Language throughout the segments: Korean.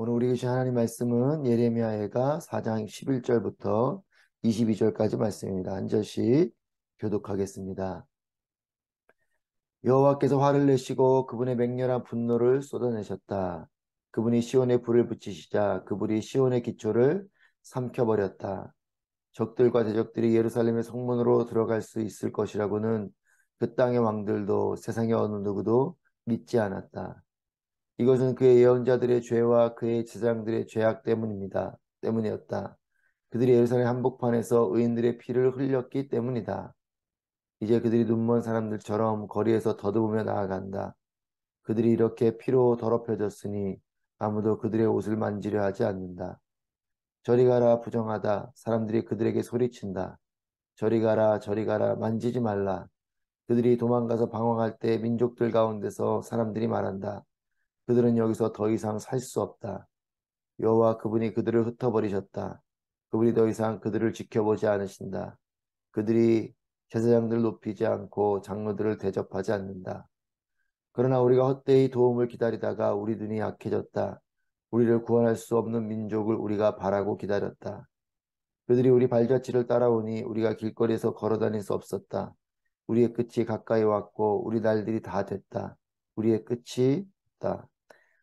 오늘 우리 주신 하나님 말씀은 예레미야가 4장 11절부터 22절까지 말씀입니다. 한 절씩 교독하겠습니다. 여호와께서 화를 내시고 그분의 맹렬한 분노를 쏟아내셨다. 그분이 시온에 불을 붙이시자 그 불이 시온의 기초를 삼켜버렸다. 적들과 대적들이 예루살렘의 성문으로 들어갈 수 있을 것이라고는 그 땅의 왕들도 세상의 어느 누구도 믿지 않았다. 이것은 그의 예언자들의 죄와 그의 제사장들의 죄악 때문이었다. 그들이 예루살렘 한복판에서 의인들의 피를 흘렸기 때문이다. 이제 그들이 눈먼 사람들처럼 거리에서 더듬으며 나아간다. 그들이 이렇게 피로 더럽혀졌으니 아무도 그들의 옷을 만지려 하지 않는다. 저리 가라 부정하다. 사람들이 그들에게 소리친다. 저리 가라 만지지 말라. 그들이 도망가서 방황할 때 민족들 가운데서 사람들이 말한다. 그들은 여기서 더 이상 살 수 없다. 여호와 그분이 그들을 흩어버리셨다. 그분이 더 이상 그들을 지켜보지 않으신다. 그들이 제사장들을 높이지 않고 장로들을 대접하지 않는다. 그러나 우리가 헛되이 도움을 기다리다가 우리 눈이 약해졌다. 우리를 구원할 수 없는 민족을 우리가 바라고 기다렸다. 그들이 우리 발자취를 따라오니 우리가 길거리에서 걸어다닐 수 없었다. 우리의 끝이 가까이 왔고 우리 날들이 다 됐다. 우리의 끝이 있다.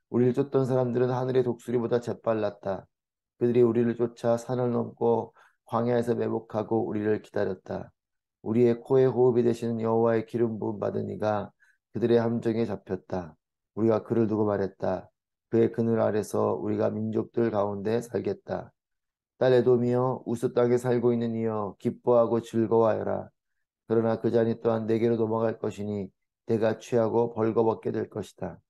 우리를 쫓던 사람들은 하늘의 독수리보다 재빨랐다. 그들이 우리를 쫓아 산을 넘고 광야에서 매복하고 우리를 기다렸다. 우리의 코에 호흡이 되시는 여호와의 기름 부음 받은 이가 그들의 함정에 잡혔다. 우리가 그를 두고 말했다. 그의 그늘 아래서 우리가 민족들 가운데 살겠다. 딸 에돔이여 우스 땅에 살고 있는 이여 기뻐하고 즐거워하여라. 그러나 그 잔이 또한 내게로 넘어갈 것이니 내가 취하고 벌거벗게 될 것이다.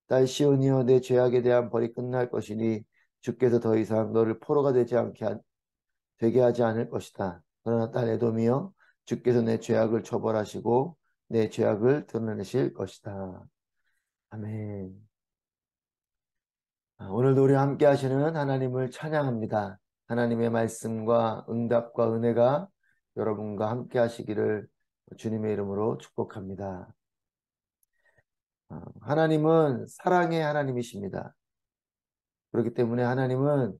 딸 시온이여 내 죄악에 대한 벌이 끝날 것이니 주께서 더 이상 너를 포로가 되게 하지 않을 것이다. 그러나 딸 에돔이여 주께서 내 죄악을 처벌하시고 내 죄악을 드러내실 것이다. 아멘. 오늘도 우리와 함께 하시는 하나님을 찬양합니다. 하나님의 말씀과 응답과 은혜가 여러분과 함께 하시기를 주님의 이름으로 축복합니다. 하나님은 사랑의 하나님이십니다. 그렇기 때문에 하나님은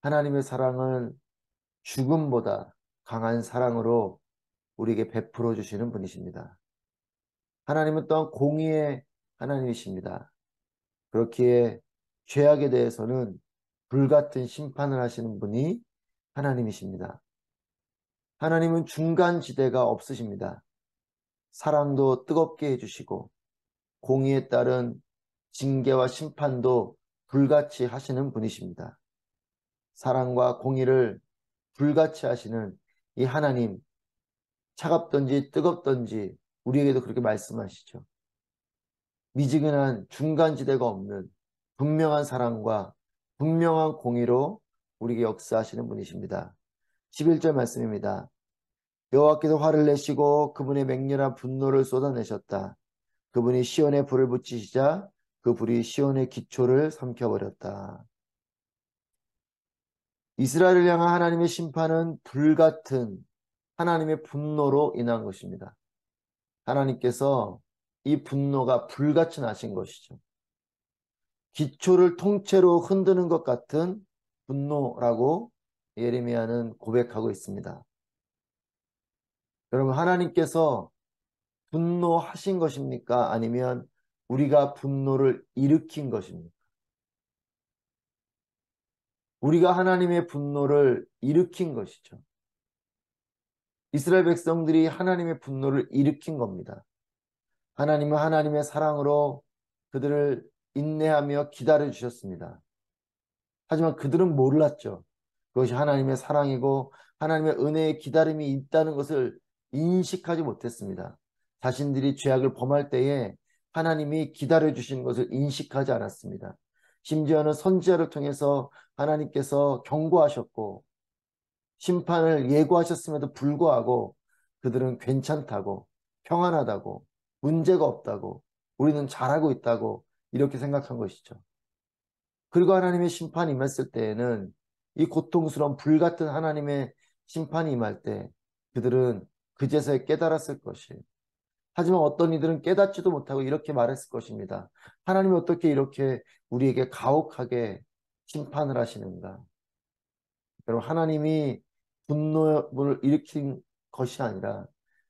하나님의 사랑을 죽음보다 강한 사랑으로 우리에게 베풀어 주시는 분이십니다. 하나님은 또한 공의의 하나님이십니다. 그렇기에 죄악에 대해서는 불같은 심판을 하시는 분이 하나님이십니다. 하나님은 중간지대가 없으십니다. 사랑도 뜨겁게 해주시고 공의에 따른 징계와 심판도 불같이 하시는 분이십니다. 사랑과 공의를 불같이 하시는 이 하나님, 차갑던지 뜨겁던지 우리에게도 그렇게 말씀하시죠. 미지근한 중간지대가 없는 분명한 사랑과 분명한 공의로 우리에게 역사하시는 분이십니다. 11절 말씀입니다. 여호와께서 화를 내시고 그분의 맹렬한 분노를 쏟아내셨다. 그분이 시온에 불을 붙이시자 그 불이 시온의 기초를 삼켜버렸다. 이스라엘을 향한 하나님의 심판은 불같은 하나님의 분노로 인한 것입니다. 하나님께서 이 분노가 불같이 나신 것이죠. 기초를 통째로 흔드는 것 같은 분노라고 예레미야는 고백하고 있습니다. 여러분, 하나님께서 분노하신 것입니까? 아니면 우리가 분노를 일으킨 것입니까? 우리가 하나님의 분노를 일으킨 것이죠. 이스라엘 백성들이 하나님의 분노를 일으킨 겁니다. 하나님은 하나님의 사랑으로 그들을 인내하며 기다려 주셨습니다. 하지만 그들은 몰랐죠. 그것이 하나님의 사랑이고 하나님의 은혜의 기다림이 있다는 것을 인식하지 못했습니다. 자신들이 죄악을 범할 때에 하나님이 기다려 주시는 것을 인식하지 않았습니다. 심지어는 선지자를 통해서 하나님께서 경고하셨고 심판을 예고하셨음에도 불구하고 그들은 괜찮다고, 평안하다고, 문제가 없다고, 우리는 잘하고 있다고 이렇게 생각한 것이죠. 그리고 하나님의 심판이 임했을 때에는 이 고통스러운 불같은 하나님의 심판이 임할 때 그들은 그제서야 깨달았을 것이에요. 하지만 어떤 이들은 깨닫지도 못하고 이렇게 말했을 것입니다. 하나님이 어떻게 이렇게 우리에게 가혹하게 심판을 하시는가? 여러분, 하나님이 분노를 일으킨 것이 아니라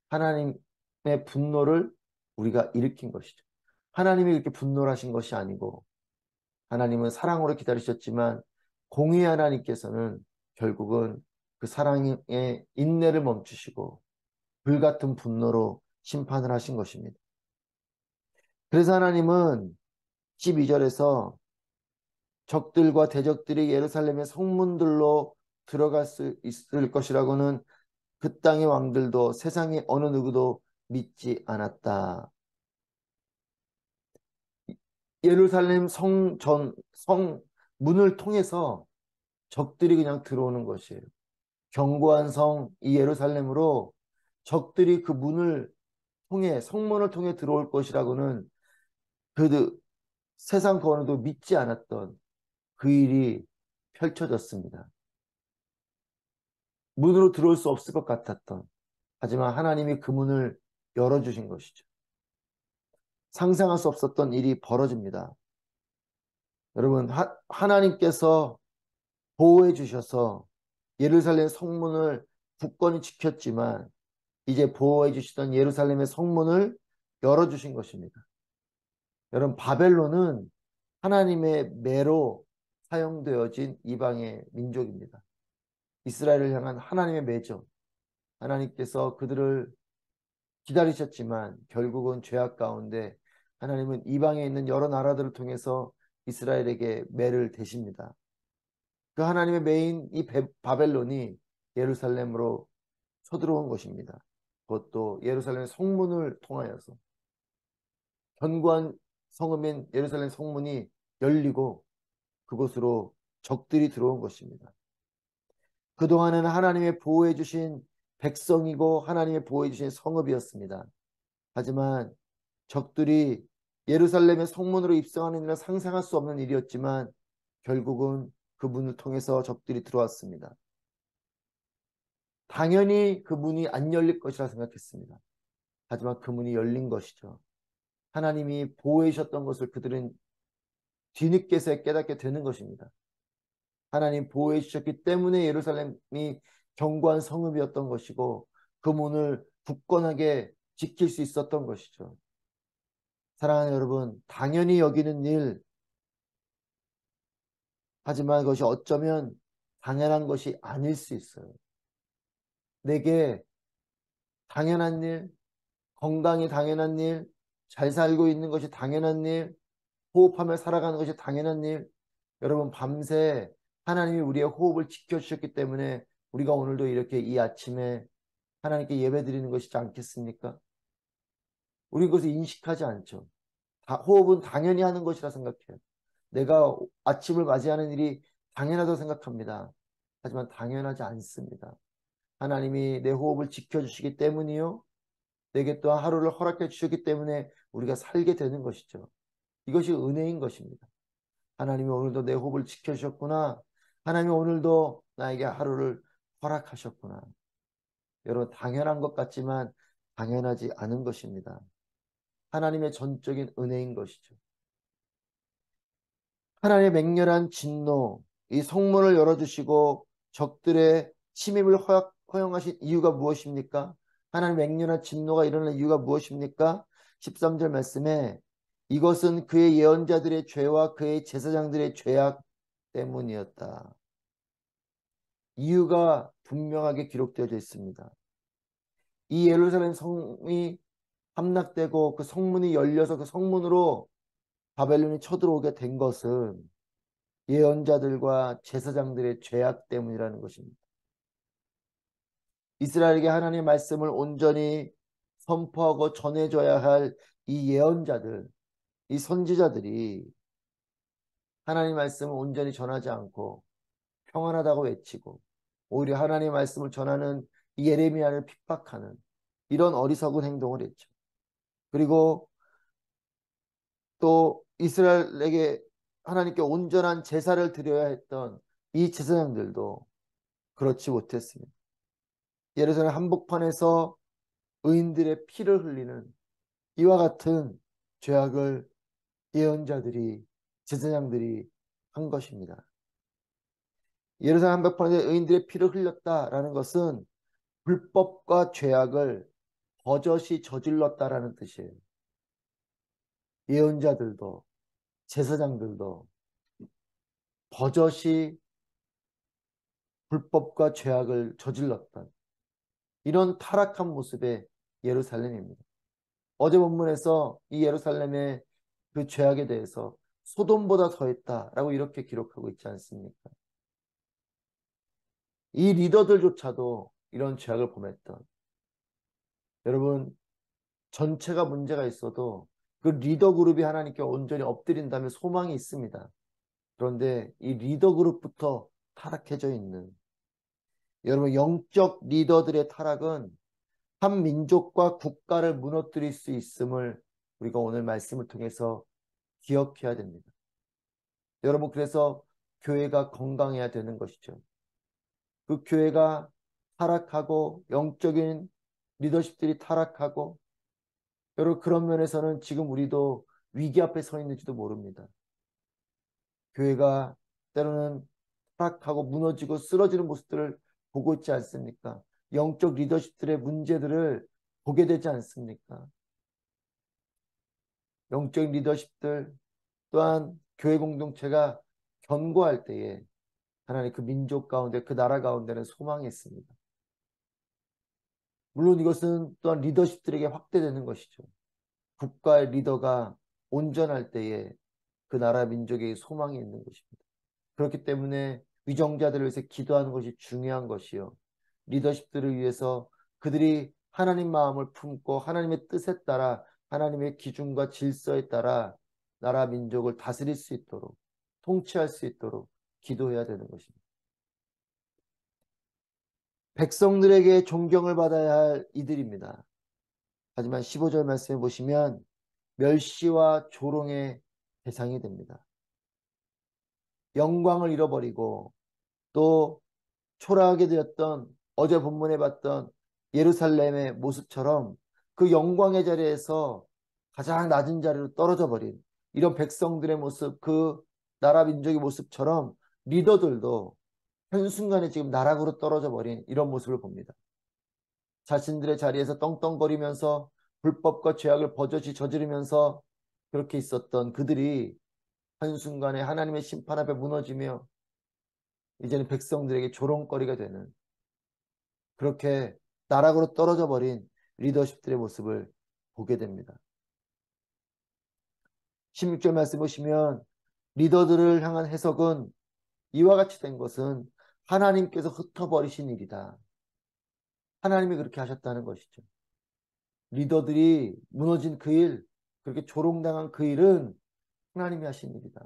하나님의 분노를 우리가 일으킨 것이죠. 하나님이 그렇게 분노를 하신 것이 아니고 하나님은 사랑으로 기다리셨지만 공의 하나님께서는 결국은 그 사랑의 인내를 멈추시고 불같은 분노로 심판을 하신 것입니다. 그래서 하나님은 12절에서 적들과 대적들이 예루살렘의 성문들로 들어갈 수 있을 것이라고는 그 땅의 왕들도 세상의 어느 누구도 믿지 않았다. 예루살렘 성문을 통해서 적들이 그냥 들어오는 것이에요. 견고한 성 이 예루살렘으로 적들이 그 문을 통해 성문을 통해 들어올 것이라고는 그 세상 그 어느도 믿지 않았던 그 일이 펼쳐졌습니다. 문으로 들어올 수 없을 것 같았던, 하지만 하나님이 그 문을 열어주신 것이죠. 상상할 수 없었던 일이 벌어집니다. 여러분, 하나님께서 보호해 주셔서 예루살렘 성문을 굳건히 지켰지만 이제 보호해 주시던 예루살렘의 성문을 열어주신 것입니다. 여러분, 바벨론은 하나님의 매로 사용되어진 이방의 민족입니다. 이스라엘을 향한 하나님의 매죠. 하나님께서 그들을 기다리셨지만 결국은 죄악 가운데 하나님은 이방에 있는 여러 나라들을 통해서 이스라엘에게 매를 대십니다. 그 하나님의 매인 이 바벨론이 예루살렘으로 쳐들어온 것입니다. 그것도 예루살렘 성문을 통하여서 견고한 성읍인 예루살렘 성문이 열리고 그곳으로 적들이 들어온 것입니다. 그동안은 하나님의 보호해 주신 백성이고 하나님의 보호해 주신 성읍이었습니다. 하지만 적들이 예루살렘의 성문으로 입성하는 일은 상상할 수 없는 일이었지만 결국은 그 문을 통해서 적들이 들어왔습니다. 당연히 그 문이 안 열릴 것이라 생각했습니다. 하지만 그 문이 열린 것이죠. 하나님이 보호해 주셨던 것을 그들은 뒤늦게서 깨닫게 되는 것입니다. 하나님 보호해 주셨기 때문에 예루살렘이 견고한 성읍이었던 것이고 그 문을 굳건하게 지킬 수 있었던 것이죠. 사랑하는 여러분, 당연히 여기는 일, 하지만 그것이 어쩌면 당연한 것이 아닐 수 있어요. 내게 당연한 일, 건강이 당연한 일, 잘 살고 있는 것이 당연한 일, 호흡하며 살아가는 것이 당연한 일. 여러분, 밤새 하나님이 우리의 호흡을 지켜주셨기 때문에 우리가 오늘도 이렇게 이 아침에 하나님께 예배드리는 것이지 않겠습니까? 우리 그것을 인식하지 않죠. 호흡은 당연히 하는 것이라 생각해요. 내가 아침을 맞이하는 일이 당연하다고 생각합니다. 하지만 당연하지 않습니다. 하나님이 내 호흡을 지켜주시기 때문이요. 내게 또 하루를 허락해 주셨기 때문에 우리가 살게 되는 것이죠. 이것이 은혜인 것입니다. 하나님이 오늘도 내 호흡을 지켜주셨구나. 하나님이 오늘도 나에게 하루를 허락하셨구나. 여러분, 당연한 것 같지만 당연하지 않은 것입니다. 하나님의 전적인 은혜인 것이죠. 하나님의 맹렬한 진노, 이 성문을 열어주시고 적들의 침입을 허용하신 이유가 무엇입니까? 하나님의 맹렬한 진노가 일어나는 이유가 무엇입니까? 13절 말씀에 이것은 그의 예언자들의 죄와 그의 제사장들의 죄악 때문이었다. 이유가 분명하게 기록되어져 있습니다. 이 예루살렘 성이 함락되고 그 성문이 열려서 그 성문으로 바벨론이 쳐들어오게 된 것은 예언자들과 제사장들의 죄악 때문이라는 것입니다. 이스라엘에게 하나님의 말씀을 온전히 선포하고 전해줘야 할 이 예언자들, 이 선지자들이 하나님의 말씀을 온전히 전하지 않고 평안하다고 외치고 오히려 하나님의 말씀을 전하는 이 예레미야를 핍박하는 이런 어리석은 행동을 했죠. 그리고 또 이스라엘에게 하나님께 온전한 제사를 드려야 했던 이 제사장들도 그렇지 못했습니다. 예루살렘 한복판에서 의인들의 피를 흘리는 이와 같은 죄악을 예언자들이 제사장들이 한 것입니다. 예루살렘 한복판에 의인들의 피를 흘렸다라는 것은 불법과 죄악을 버젓이 저질렀다라는 뜻이에요. 예언자들도 제사장들도 버젓이 불법과 죄악을 저질렀던 이런 타락한 모습의 예루살렘입니다. 어제 본문에서 이 예루살렘의 그 죄악에 대해서 소돔보다 더했다라고 이렇게 기록하고 있지 않습니까? 이 리더들조차도 이런 죄악을 범했던, 여러분, 전체가 문제가 있어도 그 리더 그룹이 하나님께 온전히 엎드린다면 소망이 있습니다. 그런데 이 리더 그룹부터 타락해져 있는, 여러분, 영적 리더들의 타락은 한 민족과 국가를 무너뜨릴 수 있음을 우리가 오늘 말씀을 통해서 기억해야 됩니다. 여러분, 그래서 교회가 건강해야 되는 것이죠. 그 교회가 타락하고 영적인 리더십들이 타락하고, 여러분, 그런 면에서는 지금 우리도 위기 앞에 서 있는지도 모릅니다. 교회가 때로는 타락하고 무너지고 쓰러지는 모습들을 보고 있지 않습니까? 영적 리더십들의 문제들을 보게 되지 않습니까? 영적 리더십들 또한 교회 공동체가 견고할 때에 하나님 그 민족 가운데 그 나라 가운데는 소망이 있습니다. 물론 이것은 또한 리더십들에게 확대되는 것이죠. 국가의 리더가 온전할 때에 그 나라 민족에게 소망이 있는 것입니다. 그렇기 때문에 위정자들을 위해서 기도하는 것이 중요한 것이요. 리더십들을 위해서 그들이 하나님 마음을 품고 하나님의 뜻에 따라 하나님의 기준과 질서에 따라 나라 민족을 다스릴 수 있도록 통치할 수 있도록 기도해야 되는 것입니다. 백성들에게 존경을 받아야 할 이들입니다. 하지만 15절 말씀해 보시면 멸시와 조롱의 대상이 됩니다. 영광을 잃어버리고 또 초라하게 되었던 어제 본문에 봤던 예루살렘의 모습처럼 그 영광의 자리에서 가장 낮은 자리로 떨어져 버린 이런 백성들의 모습, 그 나라 민족의 모습처럼 리더들도 한순간에 지금 나락으로 떨어져 버린 이런 모습을 봅니다. 자신들의 자리에서 떵떵거리면서 불법과 죄악을 버젓이 저지르면서 그렇게 있었던 그들이 한순간에 하나님의 심판 앞에 무너지며 이제는 백성들에게 조롱거리가 되는, 그렇게 나락으로 떨어져 버린 리더십들의 모습을 보게 됩니다. 16절 말씀 보시면 리더들을 향한 해석은 이와 같이 된 것은 하나님께서 흩어버리신 일이다. 하나님이 그렇게 하셨다는 것이죠. 리더들이 무너진 그 일, 그렇게 조롱당한 그 일은 하나님이 하신 일이다.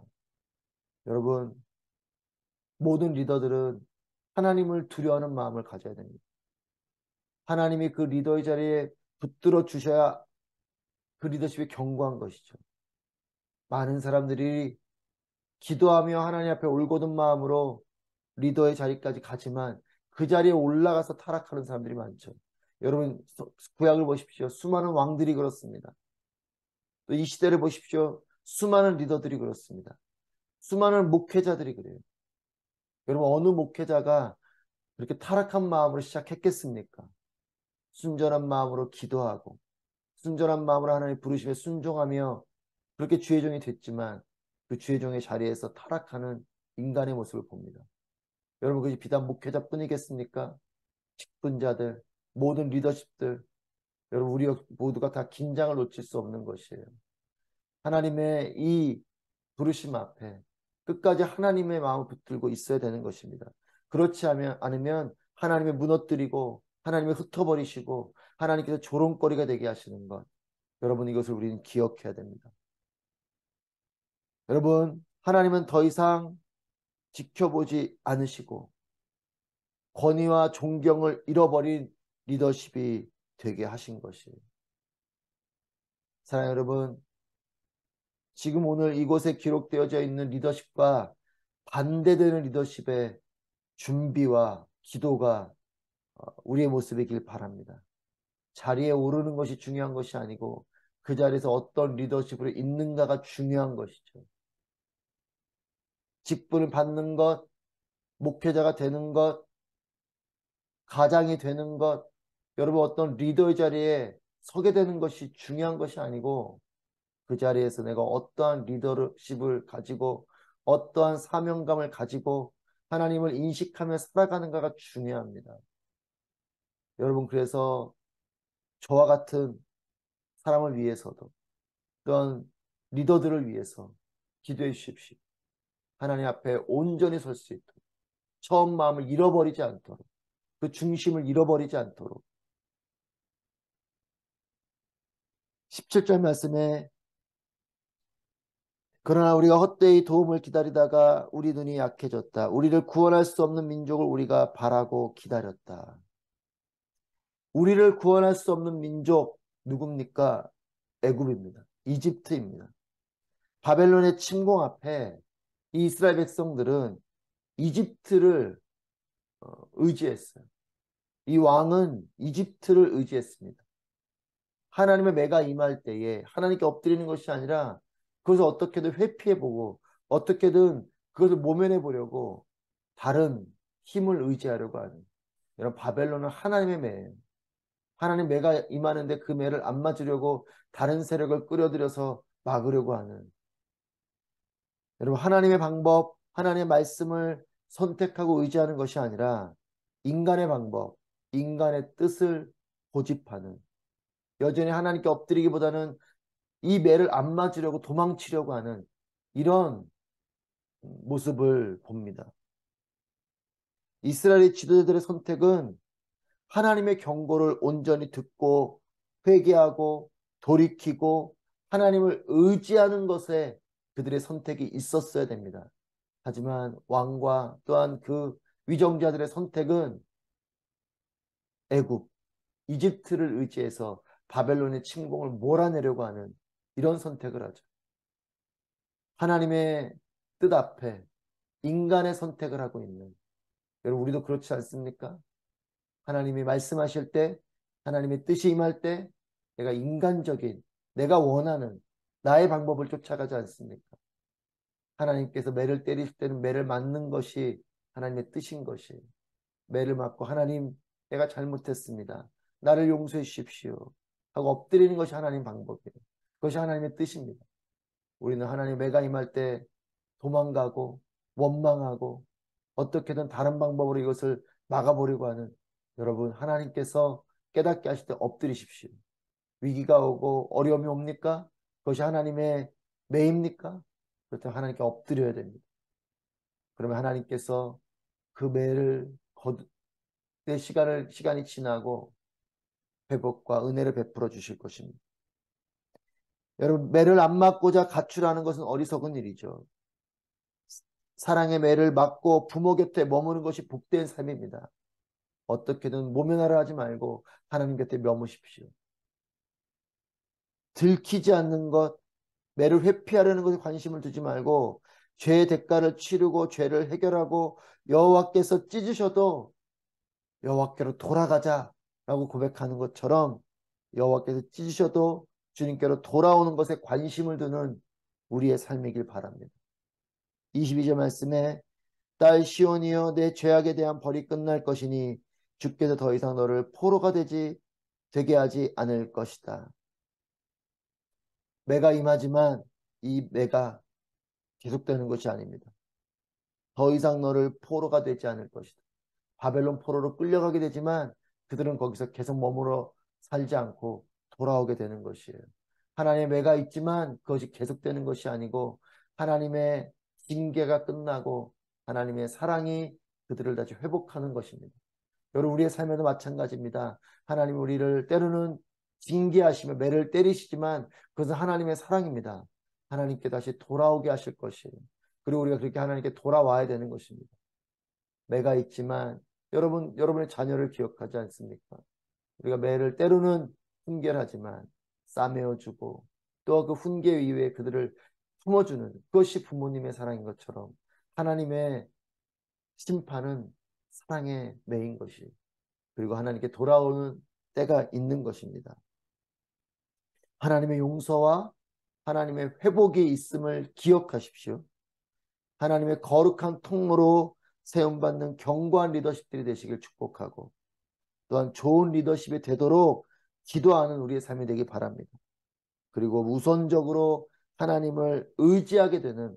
여러분, 모든 리더들은 하나님을 두려워하는 마음을 가져야 됩니다. 하나님이 그 리더의 자리에 붙들어 주셔야 그 리더십이 견고한 것이죠. 많은 사람들이 기도하며 하나님 앞에 올곧은 마음으로 리더의 자리까지 가지만 그 자리에 올라가서 타락하는 사람들이 많죠. 여러분, 구약을 보십시오. 수많은 왕들이 그렇습니다. 또 이 시대를 보십시오. 수많은 리더들이 그렇습니다. 수많은 목회자들이 그래요. 여러분, 어느 목회자가 그렇게 타락한 마음으로 시작했겠습니까? 순전한 마음으로 기도하고 순전한 마음으로 하나님 부르심에 순종하며 그렇게 주의 종이 됐지만 그 주의 종의 자리에서 타락하는 인간의 모습을 봅니다. 여러분, 그것이 비단 목회자뿐이겠습니까? 직분자들, 모든 리더십들, 여러분, 우리 모두가 다 긴장을 놓칠 수 없는 것이에요. 하나님의 이 부르심 앞에 끝까지 하나님의 마음을 붙들고 있어야 되는 것입니다. 그렇지 않으면 하나님의 무너뜨리고 하나님의 흩어버리시고 하나님께서 조롱거리가 되게 하시는 것, 여러분, 이것을 우리는 기억해야 됩니다. 여러분, 하나님은 더 이상 지켜보지 않으시고 권위와 존경을 잃어버린 리더십이 되게 하신 것이에요. 사랑하는 여러분, 지금 오늘 이곳에 기록되어져 있는 리더십과 반대되는 리더십의 준비와 기도가 우리의 모습이길 바랍니다. 자리에 오르는 것이 중요한 것이 아니고 그 자리에서 어떤 리더십으로 있는가가 중요한 것이죠. 직분을 받는 것, 목회자가 되는 것, 가장이 되는 것, 여러분 어떤 리더의 자리에 서게 되는 것이 중요한 것이 아니고 그 자리에서 내가 어떠한 리더십을 가지고 어떠한 사명감을 가지고 하나님을 인식하며 살아가는가가 중요합니다. 여러분 그래서 저와 같은 사람을 위해서도 또한 리더들을 위해서 기도해 주십시오. 하나님 앞에 온전히 설 수 있도록 처음 마음을 잃어버리지 않도록 그 중심을 잃어버리지 않도록 17절 말씀에 그러나 우리가 헛되이 도움을 기다리다가 우리 눈이 약해졌다. 우리를 구원할 수 없는 민족을 우리가 바라고 기다렸다. 우리를 구원할 수 없는 민족 누굽니까? 애굽입니다. 이집트입니다. 바벨론의 침공 앞에 이 이스라엘 백성들은 이집트를 의지했어요. 이 왕은 이집트를 의지했습니다. 하나님의 매가 임할 때에 하나님께 엎드리는 것이 아니라 그것을 어떻게든 회피해보고 어떻게든 그것을 모면해보려고 다른 힘을 의지하려고 하는 여러분 바벨론은 하나님의 매예요. 하나님 매가 임하는데 그 매를 안 맞으려고 다른 세력을 끌어들여서 막으려고 하는 여러분 하나님의 방법, 하나님의 말씀을 선택하고 의지하는 것이 아니라 인간의 방법, 인간의 뜻을 고집하는 여전히 하나님께 엎드리기보다는 이 매를 안 맞으려고 도망치려고 하는 이런 모습을 봅니다. 이스라엘의 지도자들의 선택은 하나님의 경고를 온전히 듣고 회개하고 돌이키고 하나님을 의지하는 것에 그들의 선택이 있었어야 됩니다. 하지만 왕과 또한 그 위정자들의 선택은 애굽, 이집트를 의지해서 바벨론의 침공을 몰아내려고 하는 이런 선택을 하죠. 하나님의 뜻 앞에 인간의 선택을 하고 있는 여러분 우리도 그렇지 않습니까? 하나님이 말씀하실 때 하나님의 뜻이 임할 때 내가 인간적인 내가 원하는 나의 방법을 쫓아가지 않습니까? 하나님께서 매를 때리실 때는 매를 맞는 것이 하나님의 뜻인 것이에요. 매를 맞고 하나님 내가 잘못했습니다. 나를 용서해 주십시오. 하고 엎드리는 것이 하나님 방법이에요. 그것이 하나님의 뜻입니다. 우리는 하나님 매가 임할 때 도망가고 원망하고 어떻게든 다른 방법으로 이것을 막아보려고 하는 여러분 하나님께서 깨닫게 하실 때 엎드리십시오. 위기가 오고 어려움이 옵니까? 그것이 하나님의 매입니까? 그렇다면 하나님께 엎드려야 됩니다. 그러면 하나님께서 그 매를 내 시간이 지나고 회복과 은혜를 베풀어 주실 것입니다. 여러분 매를 안 맞고자 가출하는 것은 어리석은 일이죠. 사랑의 매를 맞고 부모 곁에 머무는 것이 복된 삶입니다. 어떻게든 모면하려 하지 말고 하나님 곁에 머무십시오. 들키지 않는 것, 매를 회피하려는 것에 관심을 두지 말고 죄의 대가를 치르고 죄를 해결하고 여호와께서 찢으셔도 여호와께로 돌아가자라고 고백하는 것처럼 여호와께서 찢으셔도 주님께로 돌아오는 것에 관심을 두는 우리의 삶이길 바랍니다. 22절 말씀에 딸 시온이여 내 죄악에 대한 벌이 끝날 것이니 주께서 더 이상 너를 포로가 되게 하지 않을 것이다. 매가 임하지만 이 매가 계속되는 것이 아닙니다. 더 이상 너를 포로가 되지 않을 것이다. 바벨론 포로로 끌려가게 되지만 그들은 거기서 계속 머물러 살지 않고 돌아오게 되는 것이에요. 하나님의 매가 있지만 그것이 계속되는 것이 아니고 하나님의 징계가 끝나고 하나님의 사랑이 그들을 다시 회복하는 것입니다. 여러분 우리의 삶에도 마찬가지입니다. 하나님 우리를 때로는 징계하시며 매를 때리시지만 그것은 하나님의 사랑입니다. 하나님께 다시 돌아오게 하실 것이에요. 그리고 우리가 그렇게 하나님께 돌아와야 되는 것입니다. 매가 있지만 여러분의 자녀를 기억하지 않습니까? 우리가 매를 때로는 훈계하지만 싸매어주고 또 그 훈계 이후에 그들을 품어주는 그것이 부모님의 사랑인 것처럼 하나님의 심판은 사랑의 매인 것이 그리고 하나님께 돌아오는 때가 있는 것입니다. 하나님의 용서와 하나님의 회복이 있음을 기억하십시오. 하나님의 거룩한 통로로 세움받는 견고한 리더십들이 되시길 축복하고 또한 좋은 리더십이 되도록 기도하는 우리의 삶이 되기 바랍니다. 그리고 우선적으로 하나님을 의지하게 되는,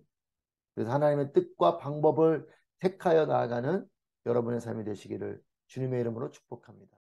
그래서 하나님의 뜻과 방법을 택하여 나아가는 여러분의 삶이 되시기를 주님의 이름으로 축복합니다.